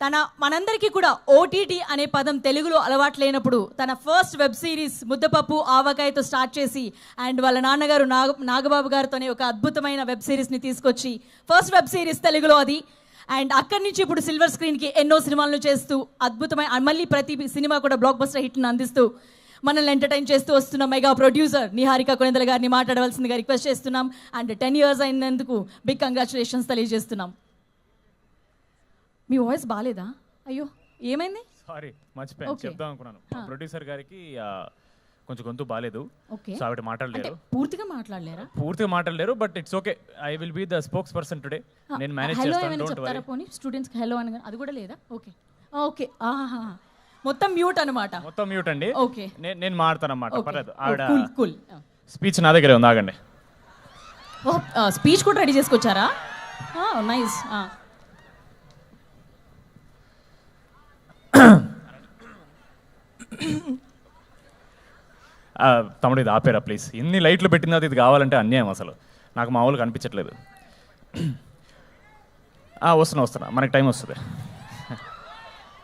తన మనందరికీ కూడా ఓటీటీ అనే పదం తెలుగులో అలవాటు లేనప్పుడు తన ఫస్ట్ వెబ్ సిరీస్ ముద్దపప్పు ఆవకాయతో స్టార్ట్ చేసి అండ్ వాళ్ళ నాన్నగారు నాగబాబు గారితోనే ఒక అద్భుతమైన వెబ్ సిరీస్ని తీసుకొచ్చి ఫస్ట్ వెబ్ సిరీస్ తెలుగులో అది. అండ్ అక్కడి నుంచి ఇప్పుడు సిల్వర్ స్క్రీన్కి ఎన్నో సినిమాలను చేస్తూ అద్భుతమైన మళ్ళీ ప్రతి సినిమా కూడా బ్లాక్ బస్టర్ హిట్ని అందిస్తూ మనల్ని ఎంటర్టైన్ చేస్తూ వస్తున్న మెగా ప్రొడ్యూసర్ నిహారిక కొణిదెల గారిని మాట్లాడవలసిందిగా రిక్వెస్ట్ చేస్తున్నాం. అండ్ 10 years అయినందుకు బిగ్ కంగ్రాచులేషన్స్ తెలియజేస్తున్నాం. మీ వాయిస్ బాగాలేదా? అయ్యో ఏమైంది? సారీ మర్చిపోయాను చెప్దాం అనుకున్నాను. ప్రొడ్యూసర్ గారికి కొంచెం గొంతు బాగాలేదు, సో ఆవిడ మాట్లాడలేరు. పూర్తిగా మాట్లాడలేరు but it's okay. I will be the spokes person today. నేను మేనేజ్ చేస్తాను. Don't worry. పోనీ స్టూడెంట్స్ కి హలో అని అది కూడా లేదా? ఓకే ఓకే మొత్తం మ్యూట్ అన్నమాట. మొత్తం మ్యూట్ అండి. ఓకే నేను మాడతాను అన్నమాట. పర్లేదు. ఆవిడ కూల్ స్పీచ్ నా దగ్గరే ఉంది. ఆగండి. స్పీచ్ కూడా రెడీ చేసుకొచ్చారా? నైస్. తమ్ముడు ఇది ఆపేరా ప్లీజ్. ఇన్ని లైట్లు పెట్టిన ఇది కావాలంటే అన్యాయం. అసలు నాకు మామూలుగా అనిపించట్లేదు. వస్తున్నా మనకి టైం వస్తుంది.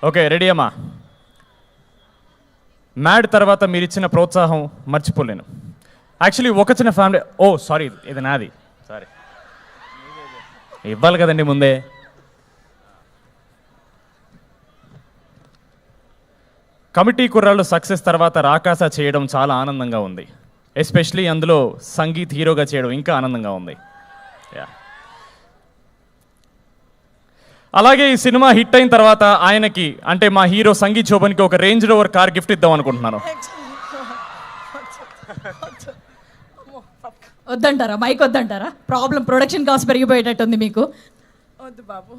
ఓకే రెడీ అమ్మా. మ్యాడ్ తర్వాత మీరు ఇచ్చిన ప్రోత్సాహం మర్చిపోలేను. యాక్చువల్లీ ఒక చిన్న ఫ్యామిలీ సారీ ఇది నాది. సారీ ఇవ్వాలి కదండి ముందే. కమిటీ కుర్రాళ్ళు సక్సెస్ తర్వాత రాకాస చేయడం చాలా ఆనందంగా ఉంది. ఎస్పెషలీ అందులో సంగీత్ హీరోగా చేయడం ఇంకా ఆనందంగా ఉంది. అలాగే ఈ సినిమా హిట్ అయిన తర్వాత ఆయనకి అంటే మా హీరో సంగీత్ శోభన్కి ఒక రేంజ్ రోవర్ కార్ గిఫ్ట్ ఇద్దాం అనుకుంటున్నాను. వద్దంటారా? మైక్ వద్దంటారా? ప్రాబ్లం ప్రొడక్షన్ కాస్ట్ పెరిగిపోయేటట్టుంది మీకు. వద్దు బాబు,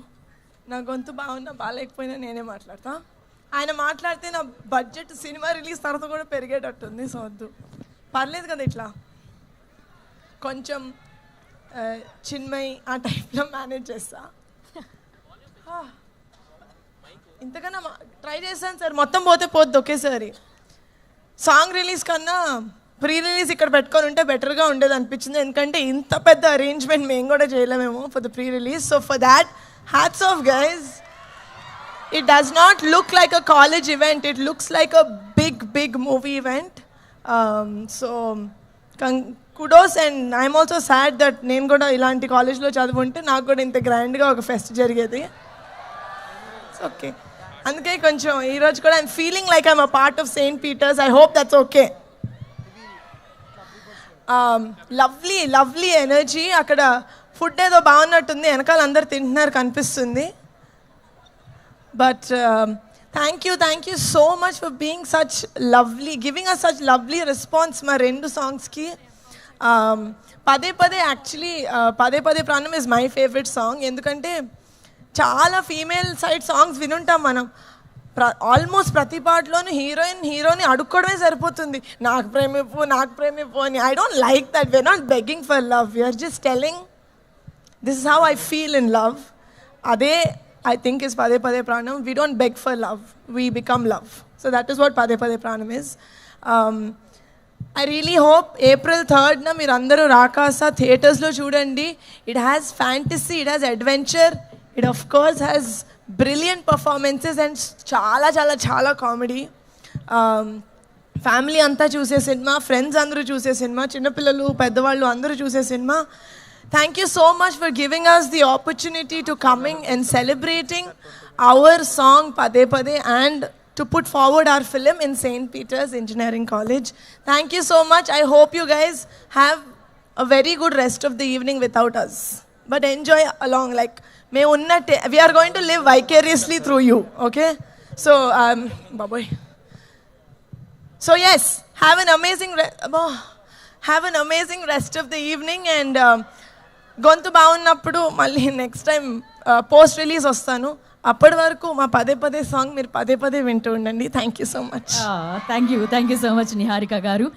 నా గొంతు బాగున్నా బాగాలేకపోయినా నేనే మాట్లాడతా. ఆయన మాట్లాడితే నా బడ్జెట్ సినిమా రిలీజ్ తర్వాత కూడా పెరిగేటట్టుంది. సో వద్దు, పర్లేదు కదా. ఇట్లా కొంచెం చిన్మయి ఆ టైప్లో మేనేజ్ చేస్తా. ఇంతకన్నా ట్రై చేశాను సార్. మొత్తం పోతే పోద్ది ఒకేసారి. సాంగ్ రిలీజ్ కన్నా ప్రీ రిలీజ్ ఇక్కడ పెట్టుకొని ఉంటే బెటర్గా ఉండేది అనిపించింది. ఎందుకంటే ఇంత పెద్ద అరేంజ్మెంట్ మేము కూడా చేయలేమేమో for the pre release. So for that hats off guys. It does not look like a college event. It looks like a big movie event. So kudos, and I'm also sad that నేను కూడా ఇలాంటి కాలేజ్లో చదువుంటే నాకు కూడా ఇంత గ్రాండ్గా ఒక pest జరిగేది. ఓకే, అందుకే కొంచెం ఈరోజు కూడా I'm feeling like I'm a part of Saint Peter's. I hope that's okay. Lovely energy. అక్కడ ఫుడ్ ఏదో బాగున్నట్టుంది, వెనకాల అందరు తింటున్నారు కనిపిస్తుంది. But thank you so much for being such lovely, giving us such lovely response మా రెండు సాంగ్స్కి. పదే యాక్చువల్లీ పదే ప్రాణం ఇస్ మై ఫేవరెట్ సాంగ్. ఎందుకంటే చాలా ఫీమేల్ సైడ్ సాంగ్స్ వినుంటాం మనం. ఆల్మోస్ట్ ప్రతి పాటలోనూ హీరోని అడుక్కోవడమే సరిపోతుంది. నాకు ప్రేమిప్పు అని. I don't like that. We're not begging for love, we're just telling this is how I feel in love. అదే I think is Pade Pade Pranam. We don't beg for love, we become love. So that is what Pade Pade Pranam is. I really hope April 3rd na meer andaru Rakasa theaters lo chudandi. It has fantasy, it has adventure, it of course has brilliant performances and చాలా comedy. Family anta choose cinema, friends andaru choose cinema, chinna pillalu peddavallu andaru choose cinema. Thank you so much for giving us the opportunity to coming and celebrating our song Pade Pade and to put forward our film in St. Peter's Engineering College. Thank you so much. I hope you guys have a very good rest of the evening without us. But enjoy along. Like, we are going to live vicariously through you. Okay? So, bye-bye. So yes, have an amazing rest of the evening. And గొంతు బాగున్నప్పుడు మళ్ళీ next time post release వస్తాను. అప్పటి వరకు మా పదే song మీరు పదే వింటూ ఉండండి. Thank you so much. Thank you so much Niharika గారు.